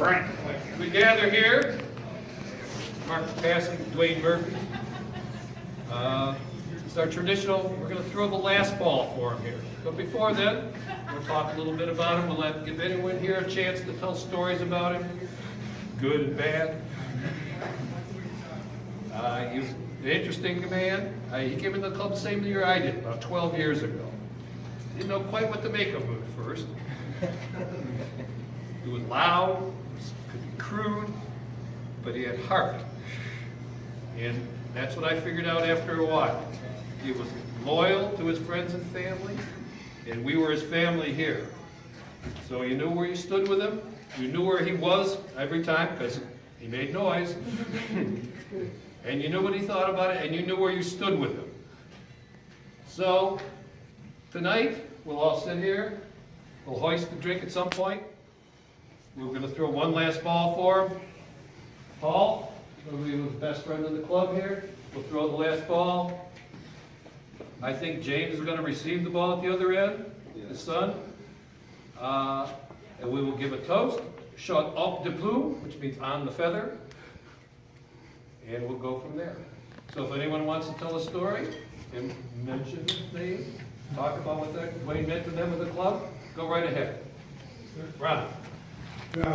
Frank. We gather here, mark the passing of Duane Murphy. It's our traditional, we're going to throw the last ball for him here. But before then, we'll talk a little bit about him. We'll give anyone here a chance to tell stories about him, good and bad. He was an interesting man. He came in the club the same year I did, about 12 years ago. Didn't know quite what to make of him at first. He was loud, could be crude, but he had heart. And that's what I figured out after a while. He was loyal to his friends and family, and we were his family here. So you knew where you stood with him, you knew where he was every time, because he made noise. And you knew what he thought about it, and you knew where you stood with him. So, tonight, we'll all sit here, we'll hoist the drink at some point. We're going to throw one last ball for him. Paul, who was the best friend in the club here, will throw the last ball. I think James is going to receive the ball at the other end, his son. And we will give a toast, shot op de plume, which means on the feather. And we'll go from there. So if anyone wants to tell a story and mention his name, talk about what that Duane meant to them in the club, go right ahead. Ron. Things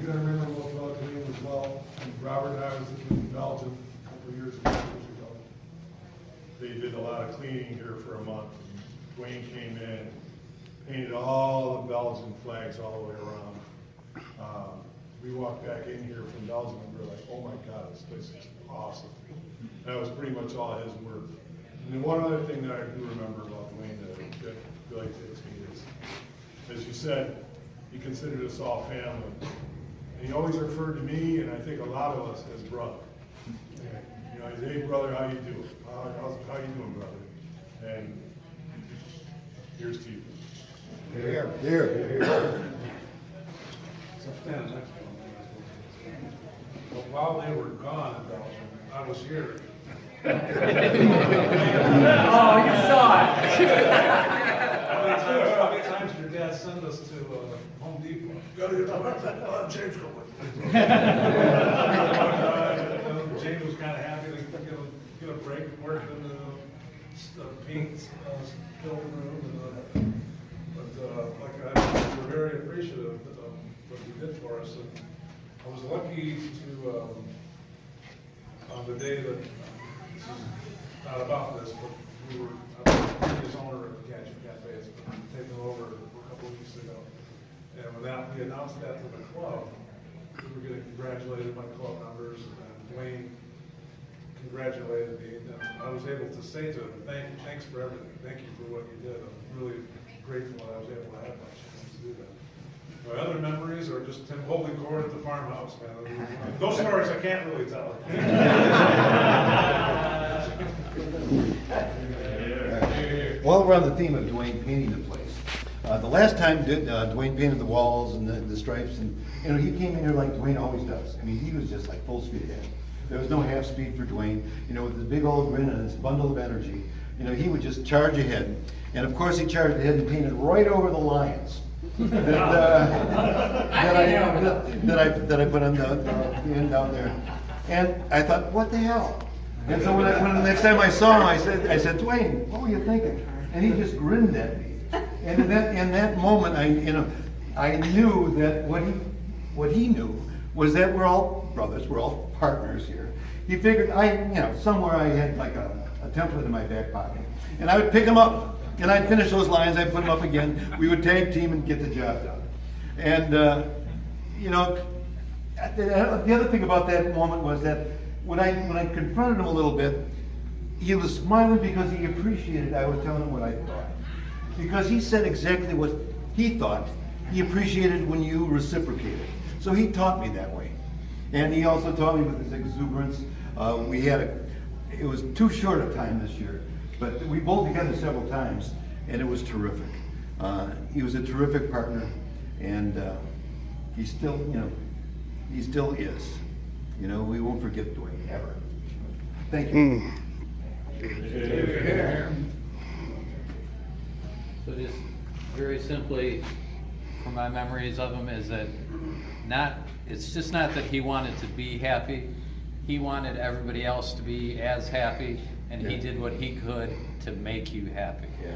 I remember most about Duane as well. Robert and I was in Belgium a couple of years ago. They did a lot of cleaning here for a month. Duane came in, painted all the Belgian flags all the way around. We walked back in here from Belgium and we were like, oh my God, this place is awesome. That was pretty much all his work. And then one other thing that I do remember about Duane that really takes me is, as you said, he considered us all family. And he always referred to me, and I think a lot of us, as brother. You know, he's, hey brother, how you doing? How you doing, brother? And here's to you. Here. But while they were gone in Belgium, I was here. Oh, you saw it. How many times did your dad send us to Home Depot? Gotta get James going. James was kind of happy to get a break from working in the paint film room. But we're very appreciative of what he did for us. And I was lucky to, on the day that, this is not about this, but I was the previous owner of Cadieux Cafe. It's been taken over a couple of weeks ago. And when we announced that to the club, we were getting congratulated by club members, and Duane congratulated me. And I was able to say to him, thanks for everything. Thank you for what you did. I'm really grateful that I was able to have that chance to do that. My other memories are just him holding court at the farmhouse, man. Those stories I can't really tell. While we're on the theme of Duane painting the place, the last time Duane painted the walls and the stripes, and he came in here like Duane always does. I mean, he was just like full speed ahead. There was no half speed for Duane. With his big old grin and his bundle of energy, he would just charge ahead. And of course, he charged ahead and painted right over the lions that I put on the end down there. And I thought, what the hell? And so when the next time I saw him, I said, Duane, what were you thinking? And he just grinned at me. And in that moment, I knew that what he knew was that we're all brothers, we're all partners here. He figured somewhere I had like a template in my back pocket, and I would pick him up, and I'd finish those lines, I'd put them up again. We would tag team and get the job done. And the other thing about that moment was that when I confronted him a little bit, he was smiling because he appreciated I was telling him what I thought. Because he said exactly what he thought. He appreciated when you reciprocated. So he taught me that way. And he also taught me with his exuberance. It was too short a time this year, but we bowled together several times, and it was terrific. He was a terrific partner, and he still is. We won't forget Duane ever. Thank you. So just very simply, from my memories of him is that it's just not that he wanted to be happy. He wanted everybody else to be as happy, and he did what he could to make you happy. Yeah.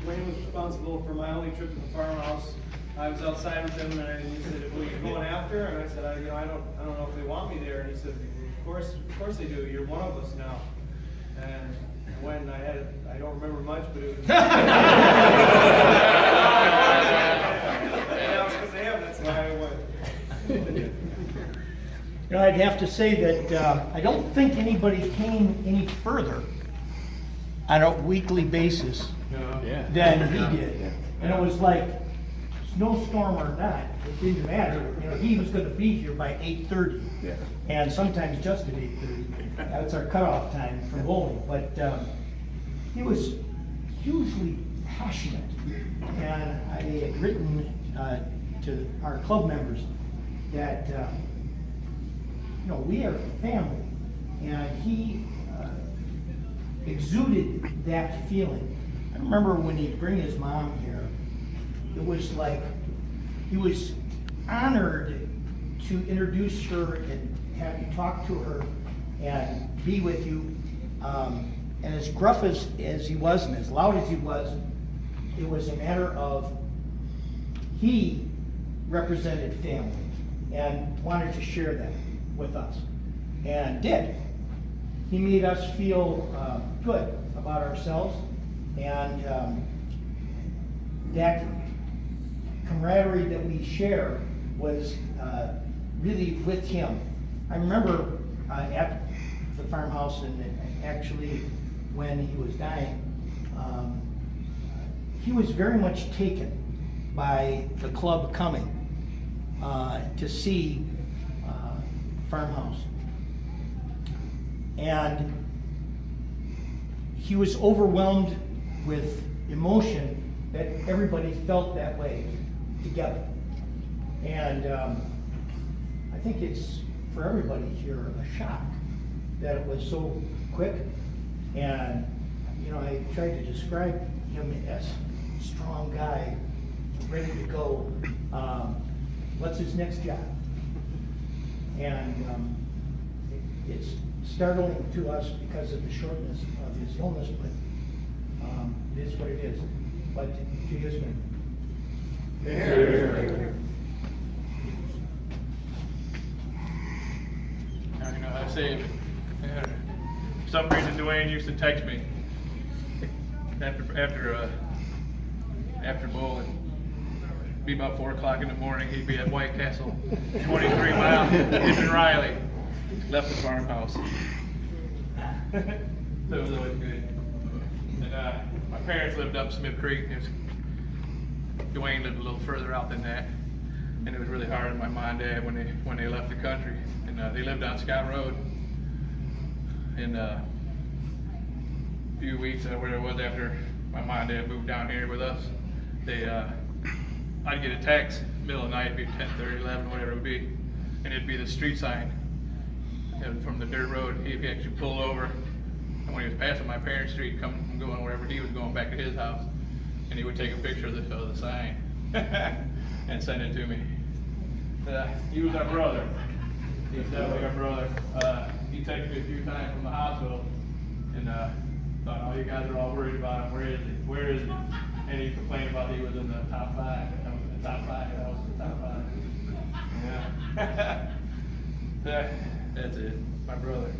Duane was responsible for my only trip to the farmhouse. I was outside with him, and he said, "Well, you going after?" And I said, I don't know if they want me there." And he said, of course they do. You're one of us now." And when I don't remember much, but it was. And that was because of him. That's why I went. You know, I'd have to say that I don't think anybody came any further on a weekly basis than he did. And it was like, snowstorm or not, it didn't matter. You know, he was going to be here by 8:30, and sometimes just at 8:30. That's our cutoff time for bowling. But he was hugely passionate, and I had written to our club members that you know, we are family, and he exuded that feeling. I remember when he'd bring his mom here, it was like he was honored to introduce her and have you talk to her and be with you. And as gruff as he was and as loud as he was, it was a matter of he represented family and wanted to share that with us, and did. He made us feel good about ourselves, and that camaraderie that we share was really with him. I remember at the farmhouse, and actually when he was dying, he was very much taken by the club coming to see farmhouse. And he was overwhelmed with emotion that everybody felt that way together. And I think it's, for everybody here, a shock that it was so quick. And, you know, I tried to describe him as a strong guy, ready to go. What's his next job? And it's startling to us because of the shortness of his illness, but it is what it is. But to his man. You know, I say, for some reason Duane used to text me after bowling. Be about 4 o'clock in the morning. He'd be at White Castle, 23 miles, hitting Riley. Left the farmhouse. That was always good. And my parents lived up Smith Creek. Duane lived a little further out than that, and it was really hard on my mom and dad when they left the country. And they lived on Scott Road. And a few weeks, where it was after my mom and dad moved down here with us, I'd get a text middle of the night, it'd be 10:30, 11, whatever it would be, and it'd be the street sign. And from the dirt road, he'd actually pull over, and when he was passing my parents' street, going wherever he was going back to his house, and he would take a picture of the sign and send it to me. He was our brother. He was definitely our brother. He texted me a few times from the hospital, and thought, "Oh, you guys are all worried about him. Where is he? Where is he?" And he complained about he was in the top 5. I was in the top 5. I was in the top 5. Yeah. That's it. My brother.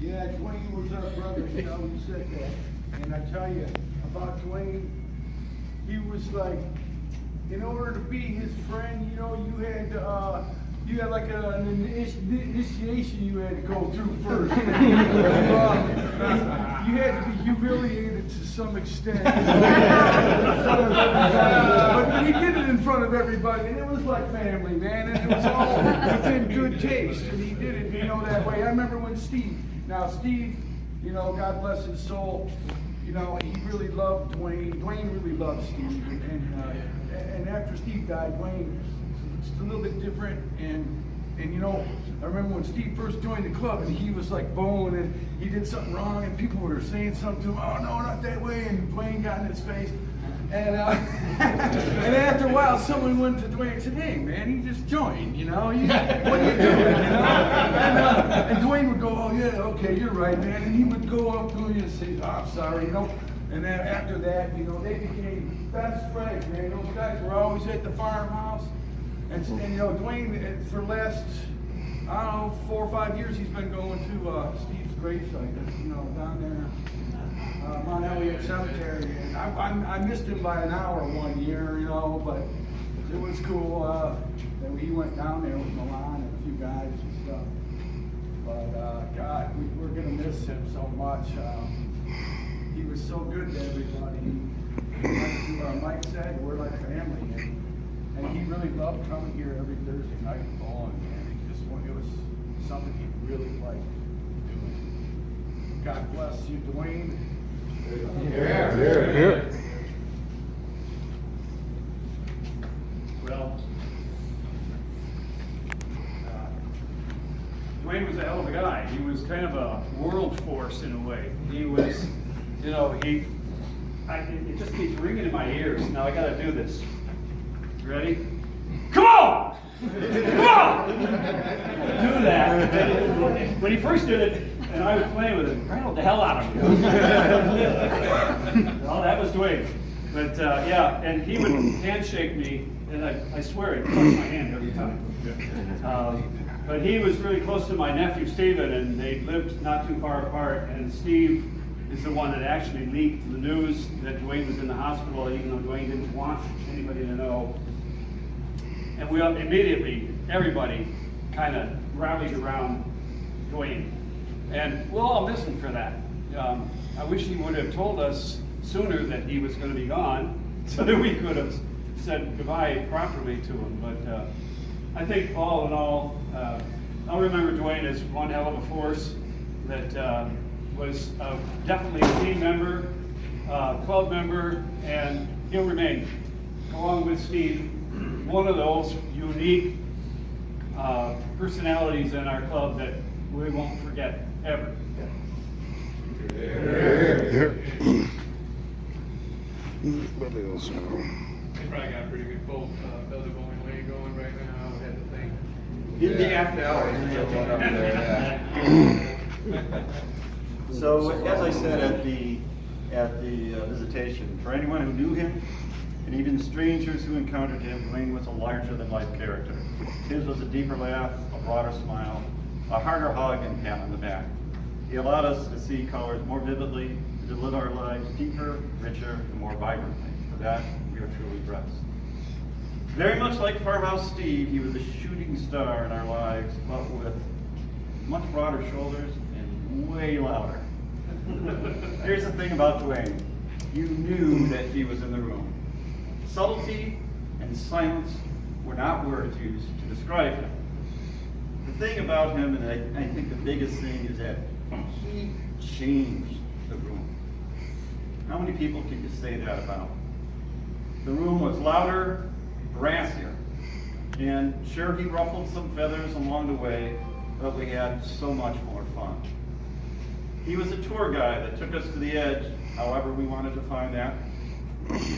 Yeah, Duane was our brother, you know, he said that. And I tell you about Duane, he was like, in order to be his friend, you know, you had like an initiation you had to go through first. You had to be humiliated to some extent. But he did it in front of everybody, and it was like family, man, and it was all within good taste, and he did it, you know, that way. I remember when Steve, you know, God bless his soul, you know, he really loved Duane. Duane really loved Steve, and after Steve died, Duane, it's a little bit different, and And you know, I remember when Steve first joined the club and he was like bowling and he did something wrong and people were saying something to him, oh no, not that way, and Duane got in his face. And, and after a while, someone went to Duane and said, hey man, he just joined, you know, what are you doing, you know? And Duane would go, oh yeah, okay, you're right, man. And he would go up to me and say, oh, I'm sorry, you know. And then after that, you know, they became best friends, man. Those guys were always at the farmhouse. And you know, Duane, for the last, I don't know, 4 or 5 years, he's been going to Steve's gravesite, you know, down there, Mount Elliott Cemetery. And I missed him by an hour one year, you know, but it was cool that he went down there with Milan and a few guys and stuff. But God, we're gonna miss him so much. He was so good to everybody. Like Mike said, we're like family. And he really loved coming here every Thursday night and bowling, man. It was something he really liked doing. God bless you, Duane. Well, Duane was a hell of a guy. He was kind of a world force in a way. He was, you know, it just keeps ringing in my ears. Now I gotta do this. You ready? Come on! Come on! Do that. When he first did it, and I was playing with it, it rattled the hell out of me. Well, that was Duane. But yeah, and he would handshake me, and I swear he'd crush my hand every time. But he was really close to my nephew Stephen, and they lived not too far apart. And Steve is the one that actually leaked the news that Duane was in the hospital, even though Duane didn't want anybody to know. And we immediately, everybody kind of rallied around Duane. And we'll all miss him for that. I wish he would have told us sooner that he was going to be gone so that we could have said goodbye properly to him. But I think all in all, I'll remember Duane as one hell of a force that was definitely a team member, club member, and he'll remain, along with Steve, one of those unique personalities in our club that we won't forget ever. They probably got a pretty good full belly bowling league going right now, I had to think. In the after hours. So, as I said at the visitation, for anyone who knew him, and even strangers who encountered him, Duane was a larger-than-life character. His was a deeper laugh, a broader smile, a harder hug, and pat on the back. He allowed us to see colors more vividly, to live our lives deeper, richer, and more vibrantly. For that, we are truly blessed. Very much like Farmhouse Steve, he was a shooting star in our lives, but with much broader shoulders and way louder. Here's the thing about Duane. You knew that he was in the room. Subtlety and silence were not words used to describe him. The thing about him, and I think the biggest thing, is that he changed the room. How many people can you say that about? The room was louder, brassier, and sure, he ruffled some feathers along the way, but we had so much more fun. He was a tour guide that took us to the edge, however we wanted to find that,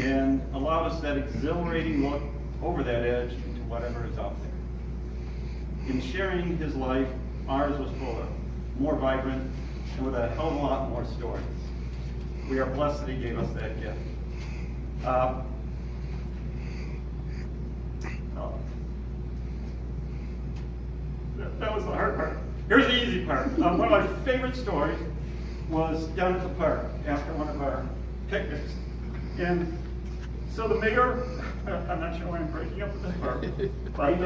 and allowed us that exhilarating look over that edge into whatever is out there. In sharing his life, ours was fuller, more vibrant, and with a hell of a lot more stories. We are blessed that he gave us that gift. That was the hard part. Here's the easy part. One of my favorite stories was down at the park after one of our picnics. And so the mayor, I'm not sure why I'm breaking up with this part. But,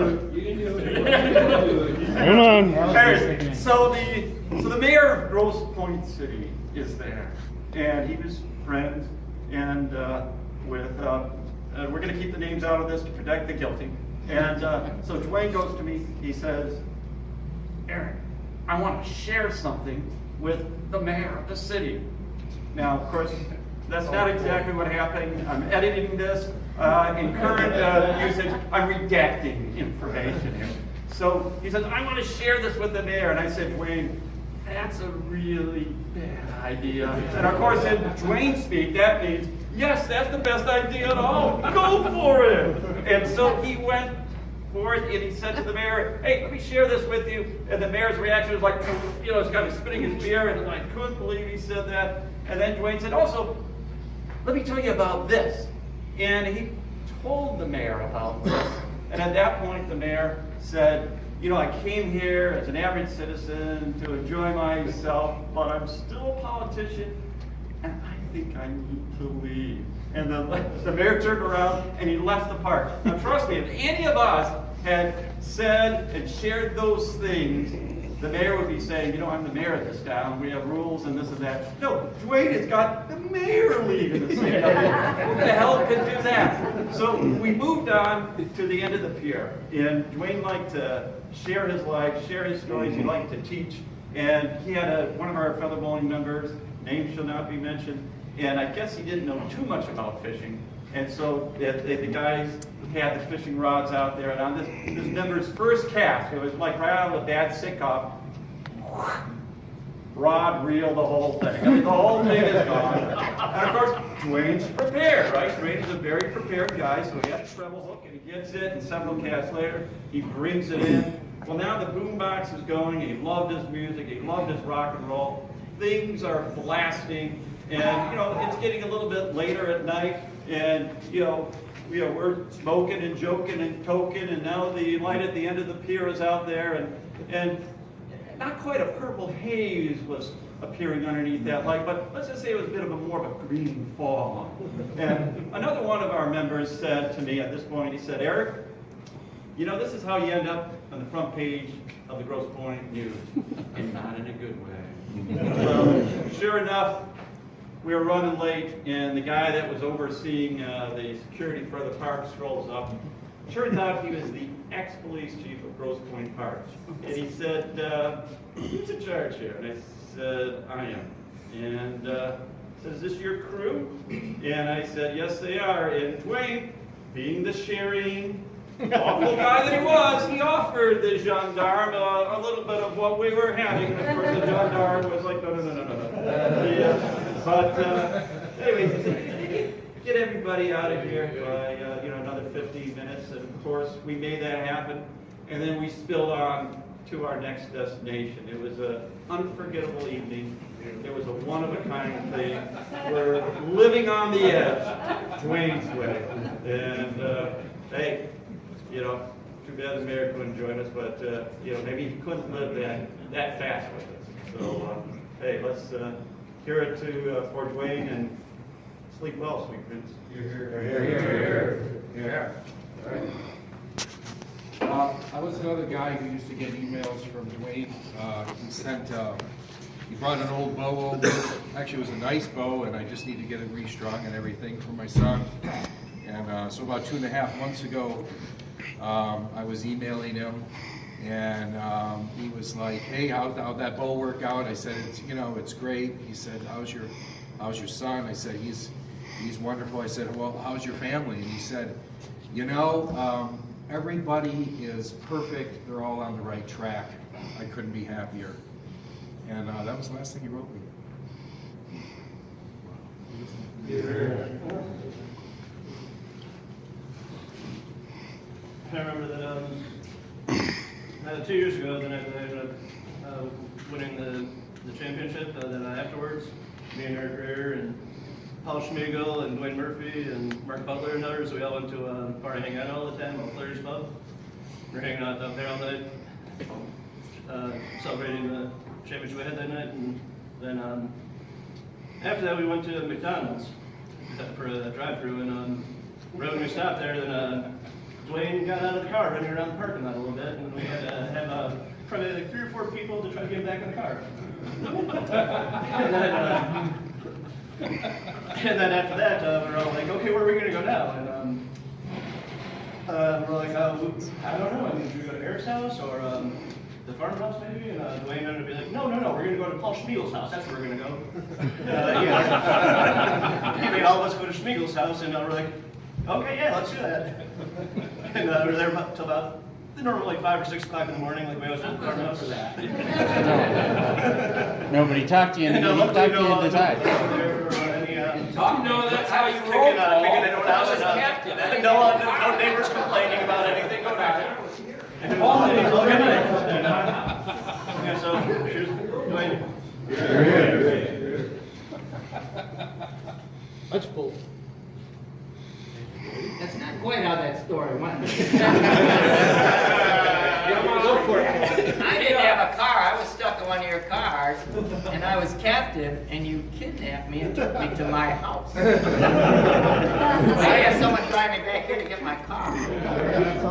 Come on. So the mayor of Grosse Pointe City is there, and he was friends, and we're going to keep the names out of this to protect the guilty. And so Duane goes to me, he says, Aaron, I want to share something with the mayor of the city. Now, of course, that's not exactly what happened. I'm editing this. In current usage, I'm redacting information here. So he says, I want to share this with the mayor. And I said, Duane, that's a really bad idea. And of course, in Duane speak, that means, yes, that's the best idea at all. Go for it. And so he went for it, and he said to the mayor, hey, let me share this with you. And the mayor's reaction was like, you know, he's kind of spitting his beer, and I couldn't believe he said that. And then Duane said, also, let me tell you about this. And he told the mayor about this. And at that point, the mayor said, you know, I came here as an average citizen to enjoy myself, but I'm still a politician, and I think I need to leave. And the mayor turned around and he left the park. Now trust me, if any of us had said and shared those things, the mayor would be saying, you know, I'm the mayor of this town, we have rules and this and that. No, Duane has got the mayor leaving the city. Who the hell could do that? So we moved on to the end of the pier, and Duane liked to share his life, share his stories, he liked to teach, and he had one of our feather bowling members, name shall not be mentioned, and I guess he didn't know too much about fishing, and so the guys had the fishing rods out there, and on this member's first cast, it was like right out of a bad sitcom, rod, reel, the whole thing. I mean, the whole thing is gone. And of course, Duane's prepared, right? Duane is a very prepared guy, so he has a treble hook, and he gets it, and several casts later, he brings it in. Well, now the boombox is going, he loved his music, he loved his rock and roll. Things are blasting, and, you know, it's getting a little bit later at night, and, you know, we're smoking and joking and toking, and now the light at the end of the pier is out there, and not quite a purple haze was appearing underneath that light, but let's just say it was a bit of more of a green fog. And another one of our members said to me at this point, he said, Eric, you know, this is how you end up on the front page of the Grosse Pointe News, and not in a good way. Well, sure enough, we were running late, and the guy that was overseeing the security for the park strolls up. Turns out he was the ex-police chief of Grosse Pointe Park. And he said, who's in charge here? And I said, I am. And he said, is this your crew? And I said, yes, they are. And Duane, being the sharing, awful guy that he was, he offered the gendarme a little bit of what we were having. And of course, the gendarme was like, no. But anyway, get everybody out of here by another 15 minutes. And of course, we made that happen. And then we spilled on to our next destination. It was an unforgettable evening. It was a one-of-a-kind thing. We're living on the edge, Duane's way. And hey, too bad the mayor couldn't join us, but maybe he couldn't live that fast with us. So hey, let's hear it for Duane, and sleep well, sweet prince. Yeah. I was another guy who used to get emails from Duane. He brought an old bow over. Actually, it was a nice bow, and I just need to get it restrung and everything for my son. And so about 2.5 months ago, I was emailing him, and he was like, "Hey, how'd that bow work out?" I said, "It's great." He said, "How's your son?" I said, "He's wonderful." I said, "Well, how's your family?" And he said, "Everybody is perfect. They're all on the right track. I couldn't be happier." And that was the last thing he wrote me. I remember that 2 years ago, then I ended up winning the championship. Then afterwards, me and Eric Greer and Paul Schmiegel and Dwayne Murphy and Mark Butler and others, we all went to a bar to hang out all the time, at Flirty's Pub. We were hanging out up there all night, celebrating the championship we had that night. And then after that, we went to McDonald's for a drive-thru. And right when we stopped there, then Duane got out of the car, running around the parking lot a little bit, and we had to have probably like 3 or 4 people to try to get him back in the car. And then after that, we're all like, okay, where are we going to go now? And we're like, I don't know. I mean, should we go to Eric's house or the farmhouse maybe? And Duane ended up being like, no, we're going to go to Paul Schmiegel's house. That's where we're going to go. Anyway, all of us go to Schmiegel's house, and we're like, okay, yeah, let's do that. And we were there till about the normal like 5 or 6 o'clock in the morning, like we always do. Enough for that. No, but he talked you into, he talked you into that. No, that's how you roll. Kicking it out and no neighbors complaining about anything. Go back. Yeah, so here's Duane. That's cool. That's not quite how that story went. Go for it. I didn't have a car. I was stuck in one of your cars, and I was captive, and you kidnapped me and took me to my house. I had someone drive me back here to get my car.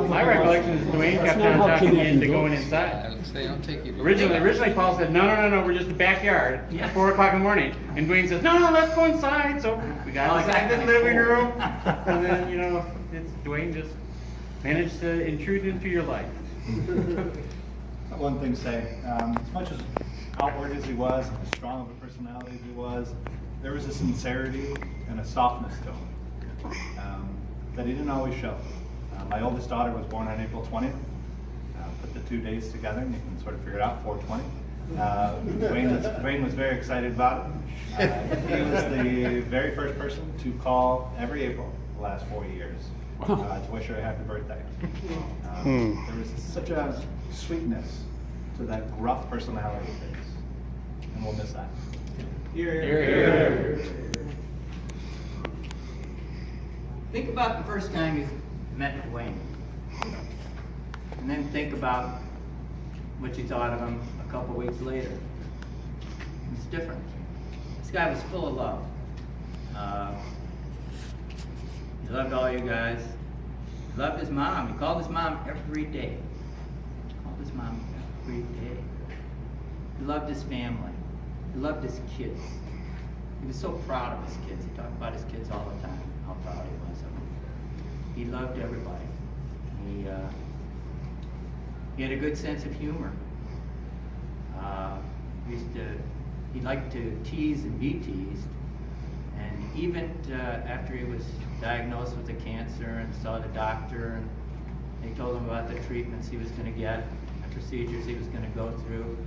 My recollection is Duane kept on talking me into going inside. They don't take you. Originally Paul said, no, we're just in the backyard at 4 o'clock in the morning. And Duane says, no, let's go inside. So we got inside the living room. And then, Duane just managed to intrude into your life. One thing to say, as much as outward as he was, and as strong of a personality as he was, there was a sincerity and a softness to him that he didn't always show. My oldest daughter was born on April 20th. Put the 2 days together and you can sort of figure it out, 420. Duane was very excited about it. He was the very first person to call every April the last 4 years to wish her a happy birthday. There was such a sweetness to that gruff personality of his, and we'll miss that. Here. Think about the first time you met Duane. And then think about what you thought of him a couple weeks later. It's different. This guy was full of love. He loved all you guys. He loved his mom. He called his mom every day. He loved his family. He loved his kids. He was so proud of his kids. He talked about his kids all the time, how proud he was of them. He loved everybody. He had a good sense of humor. He liked to tease and be teased. And even after he was diagnosed with a cancer and saw the doctor, and they told him about the treatments he was going to get, the procedures he was going to go through,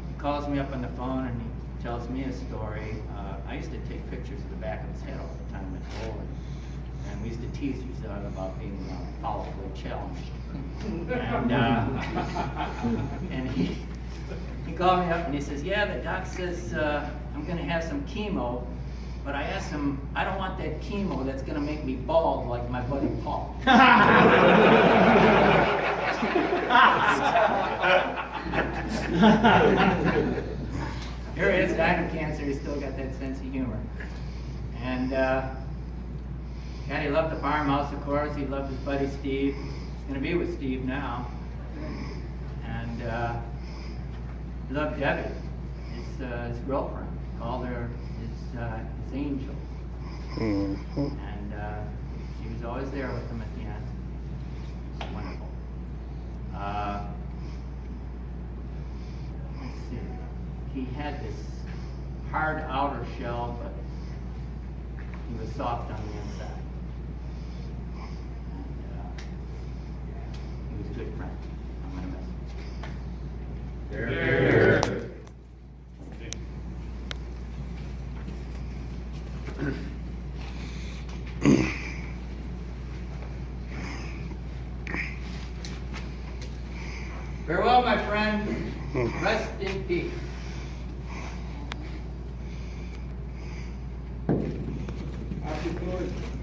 he calls me up on the phone and he tells me a story. I used to take pictures of the back of his head all the time at home, and we used to tease each other about being powerfully challenged. And he called me up and he says, yeah, the doc says I'm going to have some chemo, but I asked him, I don't want that chemo that's going to make me bald like my buddy Paul. Here he is, dying of cancer, he's still got that sense of humor. And he loved the farmhouse, of course. He loved his buddy Steve. He's going to be with Steve now. And he loved Debbie, his girlfriend. He called her his angel. And she was always there with him at the end. It was wonderful. Let's see. He had this hard outer shell, but he was soft on the inside. He was a good friend. I'm going to miss him. Farewell, my friend. Rest in peace. Happy birthday.